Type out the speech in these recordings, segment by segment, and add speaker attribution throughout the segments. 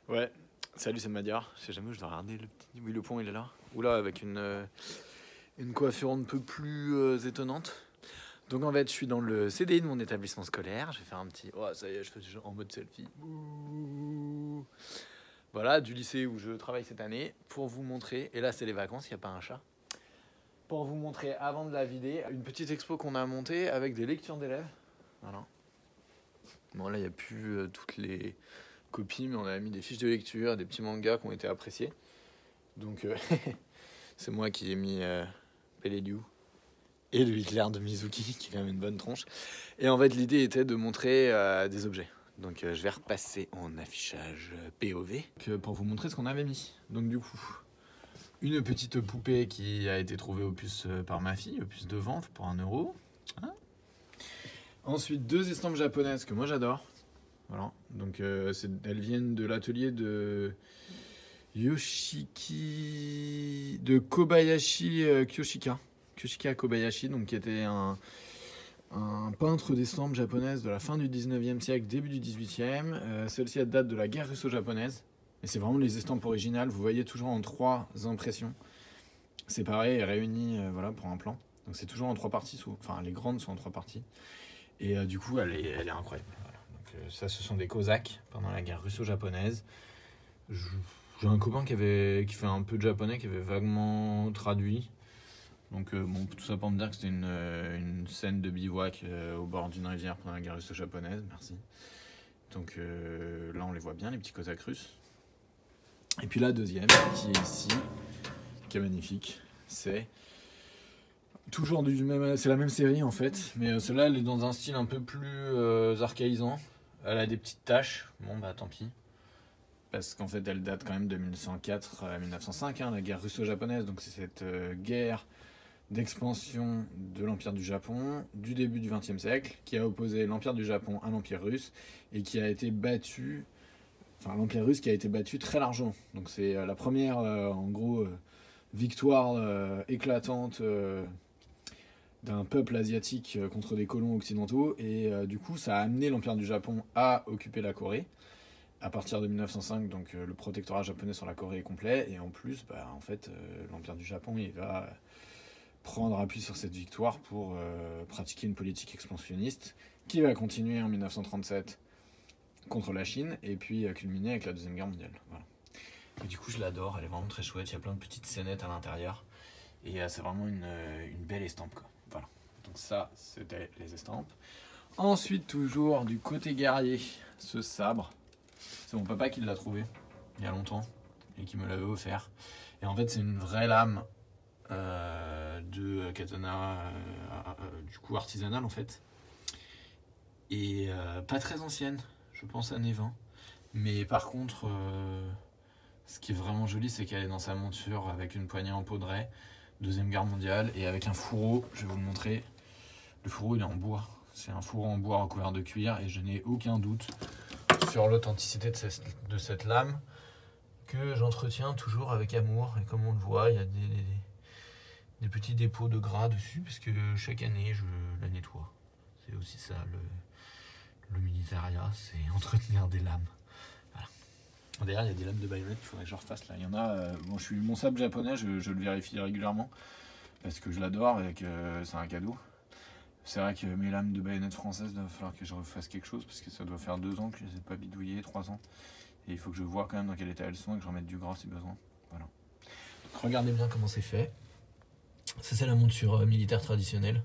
Speaker 1: Ouais, salut, c'est Madiar. Je sais jamais où je dois regarder le petit. Oui, le pont, il est là. Oula, avec une coiffure un peu plus étonnante. Donc en fait, je suis dans le CDI de mon établissement scolaire. Je vais faire un petit. Oh, ça y est, je fais en mode selfie. Ouh. Voilà, du lycée où je travaille cette année. Pour vous montrer. Et là, c'est les vacances, il n'y a pas un chat. Pour vous montrer, avant de la vider, une petite expo qu'on a montée avec des lectures d'élèves. Voilà. Bon, là, il n'y a plus toutes les copies, mais on a mis des fiches de lecture, des petits mangas qui ont été appréciés. Donc, c'est moi qui ai mis Peleliu et le Hitler de Mizuki, qui est quand même une bonne tronche. Et en fait, l'idée était de montrer des objets. Donc, je vais repasser en affichage POV pour vous montrer ce qu'on avait mis. Donc, du coup, une petite poupée qui a été trouvée au puce par ma fille, au puce de vente pour 1 €. Hein. Ensuite, 2 estampes japonaises que moi j'adore. Voilà. Donc, elles viennent de l'atelier de Yoshiki, de Kobayashi Kyoshika. Kyoshika Kobayashi, donc, qui était un peintre d'estampes japonaises de la fin du 19e siècle, début du 18e. Celle-ci date de la guerre russo-japonaise. Et c'est vraiment les estampes originales. Vous voyez toujours en 3 impressions. Séparées et réunies voilà, pour un plan. Donc c'est toujours en 3 parties. Enfin, les grandes sont en 3 parties. Et du coup, elle est incroyable. Voilà. Donc, ça, ce sont des Cosaques pendant la guerre russo-japonaise. J'ai un copain qui fait un peu de japonais, qui avait vaguement traduit. Donc, bon, tout ça pour me dire que c'était une scène de bivouac au bord d'une rivière pendant la guerre russo-japonaise. Merci. Donc là, on les voit bien, les petits Cosaques russes. Et puis la deuxième, qui est ici, qui est magnifique, c'est toujours c'est la même série en fait, mais celle-là, elle est dans un style un peu plus archaïsant. Elle a des petites taches. Bon, bah tant pis. Parce qu'en fait, elle date quand même de 1904 à 1905, hein, la guerre russo-japonaise. Donc c'est cette guerre d'expansion de l'Empire du Japon du début du XXe siècle, qui a opposé l'Empire du Japon à l'Empire russe et qui a été battu, enfin l'Empire russe qui a été battu très largement. Donc c'est la première, en gros, victoire éclatante d'un peuple asiatique contre des colons occidentaux, et du coup ça a amené l'Empire du Japon à occuper la Corée à partir de 1905. Donc le protectorat japonais sur la Corée est complet, et en plus en fait l'Empire du Japon il va prendre appui sur cette victoire pour pratiquer une politique expansionniste qui va continuer en 1937 contre la Chine et puis culminer avec la Deuxième Guerre mondiale. Voilà. Et du coup, je l'adore, elle est vraiment très chouette, il y a plein de petites scénettes à l'intérieur et c'est vraiment une belle estampe, quoi. Voilà. Donc ça, c'était les estampes. Ensuite, toujours du côté guerrier, ce sabre, c'est mon papa qui l'a trouvé il y a longtemps et qui me l'avait offert. Et en fait, c'est une vraie lame de katana du coup artisanale en fait, et pas très ancienne, je pense années 20, mais par contre ce qui est vraiment joli, c'est qu'elle est dans sa monture avec une poignée en peau de raie, Deuxième Guerre mondiale, et avec un fourreau. Je vais vous le montrer. Le fourreau il est en bois, c'est un fourreau en bois recouvert de cuir, et je n'ai aucun doute sur l'authenticité de cette lame que j'entretiens toujours avec amour. Et comme on le voit, il y a des petits dépôts de gras dessus, parce que chaque année je la nettoie. C'est aussi ça le militaria, c'est entretenir des lames. Voilà. D'ailleurs, il y a des lames de baïonnette qu'il faudrait que je refasse là. Il y en a. Bon, mon sabre japonais, je le vérifie régulièrement parce que je l'adore et que c'est un cadeau. C'est vrai que mes lames de baïonnette françaises, il va falloir que je refasse quelque chose parce que ça doit faire 2 ans que je les ai pas bidouillées, 3 ans. Et il faut que je vois quand même dans quel état elles sont et que je remette du gras si besoin. Voilà. Donc, regardez bien comment c'est fait. Ça, c'est la monture militaire traditionnelle.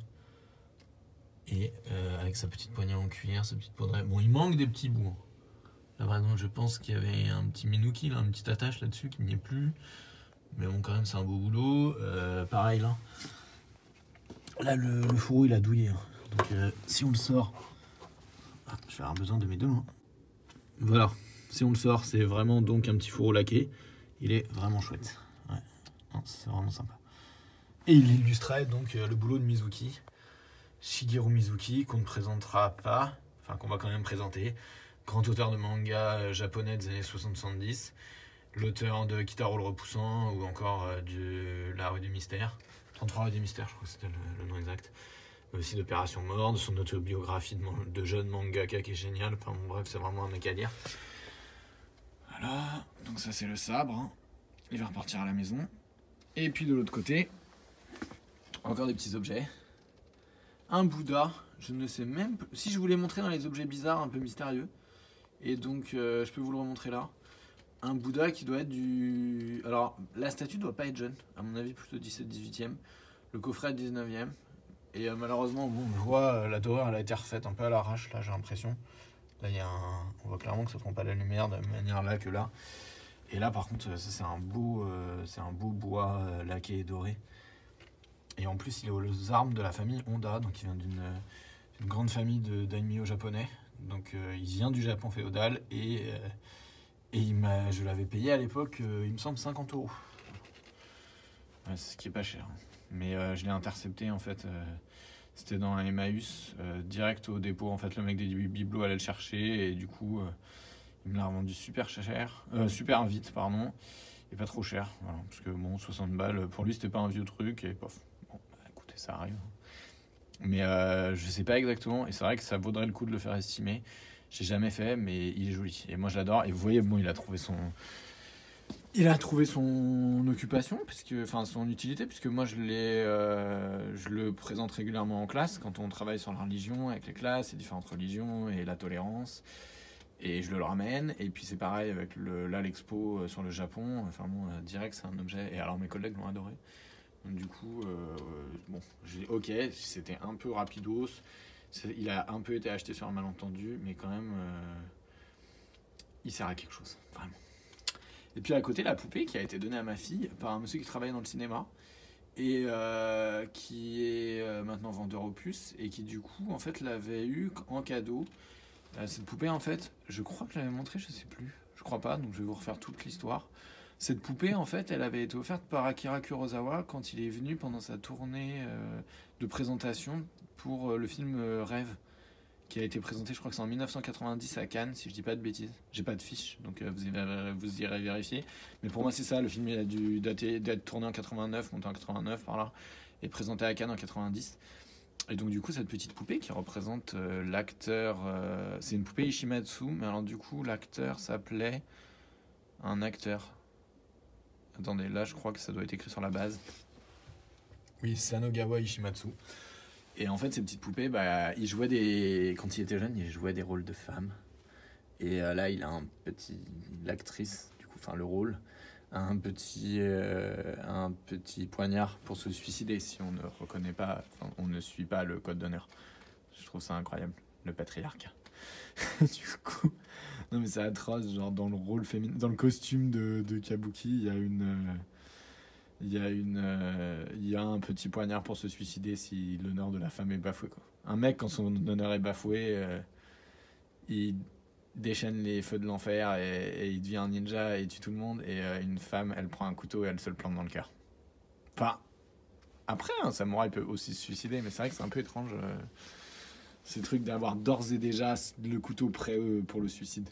Speaker 1: Et avec sa petite poignée en cuir, sa petite peau de raie. Bon, il manque des petits bouts. Là, par exemple, je pense qu'il y avait un petit minouki, là, une petite attache là-dessus qui n'y est plus. Mais bon, quand même, c'est un beau boulot. Pareil, là. Là, le fourreau, il a douillé. Hein. Donc, si on le sort... Ah, je vais avoir besoin de mes 2 mains. Voilà. Si on le sort, c'est vraiment donc un petit fourreau laqué. Il est vraiment chouette. Ouais. C'est vraiment sympa. Et il illustrait donc le boulot de Mizuki, Shigeru Mizuki, qu'on ne présentera pas, enfin qu'on va quand même présenter, grand auteur de manga japonais des années 60-70, l'auteur de Kitaro le Repoussant, ou encore de La Rue du Mystère, 33 Rue du Mystère, je crois que c'était le nom exact, mais aussi d'Opération Mort, de son autobiographie de jeune mangaka qui est génial. Enfin bon, bref, c'est vraiment un mec à lire. Voilà, donc ça c'est le sabre, hein. Il va repartir à la maison. Et puis de l'autre côté, encore des petits objets. Un Bouddha, je ne sais même pas si je voulais montrer dans les objets bizarres un peu mystérieux. Et donc je peux vous le remontrer là. Un Bouddha qui doit être du... Alors la statue doit pas être jeune, à mon avis plutôt 17-18e. Le coffret 19e. Et malheureusement, bon, on voit la dorure elle a été refaite un peu à l'arrache là, j'ai l'impression. Là il y a on voit clairement que ça prend pas la lumière de la même manière là que là. Et là par contre ça c'est un beau bois laqué et doré. Et en plus il est aux armes de la famille Honda, donc il vient d'une grande famille de daimyo japonais. Donc il vient du Japon féodal et je l'avais payé à l'époque, il me semble 50 €. Ouais, ce qui est pas cher. Mais je l'ai intercepté en fait. C'était dans un Emmaüs, direct au dépôt. En fait, le mec des bibelots allait le chercher et du coup, il me l'a revendu super cher, super vite, pardon, et pas trop cher. Voilà, parce que bon, 60 balles, pour lui, c'était pas un vieux truc et pof. Bon, bah, écoutez, ça arrive. Mais je sais pas exactement, et c'est vrai que ça vaudrait le coup de le faire estimer. J'ai jamais fait, mais il est joli. Et moi, je l'adore. Et vous voyez, bon, il a trouvé son occupation, enfin son utilité, puisque moi je le présente régulièrement en classe quand on travaille sur la religion avec les classes, les différentes religions et la tolérance. Et je le ramène. Et puis c'est pareil avec l'expo sur le Japon. Enfin bon, direct c'est un objet. Et alors mes collègues l'ont adoré. Donc du coup, bon, ok, c'était un peu rapidos. Il a un peu été acheté sur un malentendu, mais quand même, il sert à quelque chose, vraiment. Et puis à côté, la poupée qui a été donnée à ma fille par un monsieur qui travaillait dans le cinéma et qui est maintenant vendeur aux puces et qui du coup en fait l'avait eu en cadeau. Cette poupée en fait, je crois que je l'avais montrée, je sais plus, je crois pas, donc je vais vous refaire toute l'histoire. Cette poupée en fait, elle avait été offerte par Akira Kurosawa quand il est venu pendant sa tournée de présentation pour le film Rêve, qui a été présenté, je crois que c'est en 1990 à Cannes, si je dis pas de bêtises. J'ai pas de fiche, donc vous irez vérifier. Mais pour moi, c'est ça. Le film il a dû d'être tourné en 89, monté en 89 par là, et présenté à Cannes en 90. Et donc du coup, cette petite poupée qui représente l'acteur, c'est une poupée Ishimatsu, mais alors du coup, l'acteur s'appelait un acteur. Attendez, là, je crois que ça doit être écrit sur la base. Oui, Sanogawa Ishimatsu. Et en fait, ces petites poupées, bah, quand il était jeune, il jouait des rôles de femmes. Et là, il a l'actrice, du coup, enfin le rôle, a un petit poignard pour se suicider si on ne reconnaît pas, enfin, on ne suit pas le code d'honneur. Je trouve ça incroyable, le patriarcat. Du coup, non mais c'est atroce, genre dans le rôle féminin, dans le costume de Kabuki, il y a un petit poignard pour se suicider si l'honneur de la femme est bafoué, quoi. Un mec, quand son honneur est bafoué, il déchaîne les feux de l'enfer et il devient un ninja et il tue tout le monde. Et une femme, elle prend un couteau et elle se le plante dans le cœur. Enfin, après, un samouraï peut aussi se suicider, mais c'est vrai que c'est un peu étrange, ces trucs d'avoir d'ores et déjà le couteau prêt pour le suicide.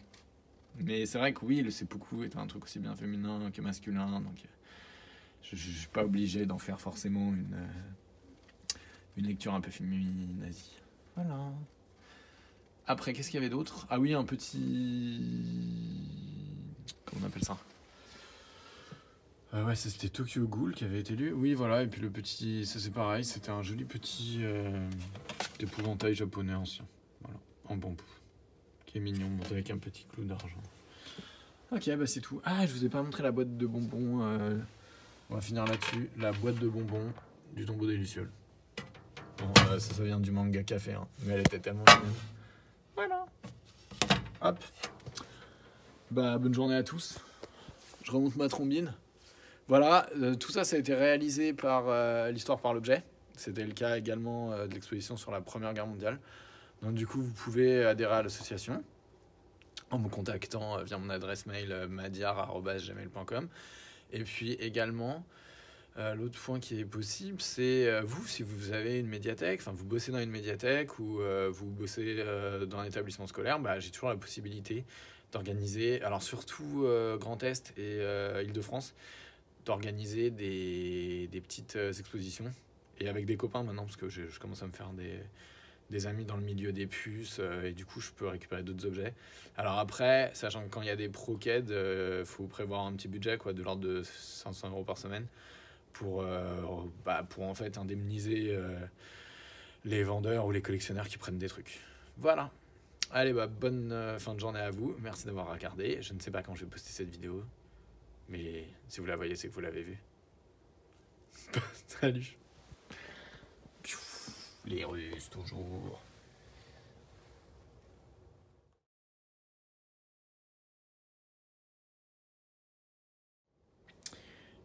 Speaker 1: Mais c'est vrai que oui, le seppuku est un truc aussi bien féminin que masculin, donc... Je suis pas obligé d'en faire forcément une lecture un peu féminine nazie. Voilà. Après, qu'est-ce qu'il y avait d'autre? Ah oui, un petit... Comment on appelle ça? Ouais, c'était Tokyo Ghoul qui avait été lu. Oui, voilà, et puis le petit... Ça c'est pareil, c'était un joli petit épouvantail japonais ancien. Voilà, en bambou. Qui est mignon, monté avec un petit clou d'argent. Ok, bah c'est tout. Ah, je vous ai pas montré la boîte de bonbons... On va finir là-dessus. La boîte de bonbons du Tombeau des Lucioles. Bon, ça vient du manga café, hein, mais elle était tellement mignonne. Voilà. Hop. Bah, bonne journée à tous. Je remonte ma trombine. Voilà, tout ça, ça a été réalisé par l'Histoire par l'objet. C'était le cas également de l'exposition sur la Première Guerre mondiale. Donc du coup, vous pouvez adhérer à l'association en me contactant via mon adresse mail madiar@gmail.com. Et puis également, l'autre point qui est possible, c'est vous, si vous avez une médiathèque, enfin vous bossez dans une médiathèque ou vous bossez dans un établissement scolaire, bah, j'ai toujours la possibilité d'organiser, alors surtout Grand Est et Île-de-France, d'organiser des petites expositions. Et avec des copains maintenant, parce que je commence à me faire des amis dans le milieu des puces, et du coup je peux récupérer d'autres objets. Alors après, sachant que quand il y a des ProKed, faut prévoir un petit budget quoi, de l'ordre de 500 € par semaine pour en fait indemniser les vendeurs ou les collectionneurs qui prennent des trucs. Voilà. Allez, bonne fin de journée à vous. Merci d'avoir regardé. Je ne sais pas quand je vais poster cette vidéo, mais si vous la voyez, c'est que vous l'avez vue. Salut. Les Russes, toujours.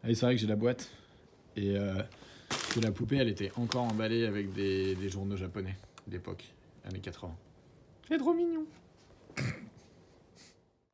Speaker 1: Allez, c'est vrai que j'ai la boîte. Et que la poupée, elle était encore emballée avec des journaux japonais d'époque, années 80. C'est trop mignon.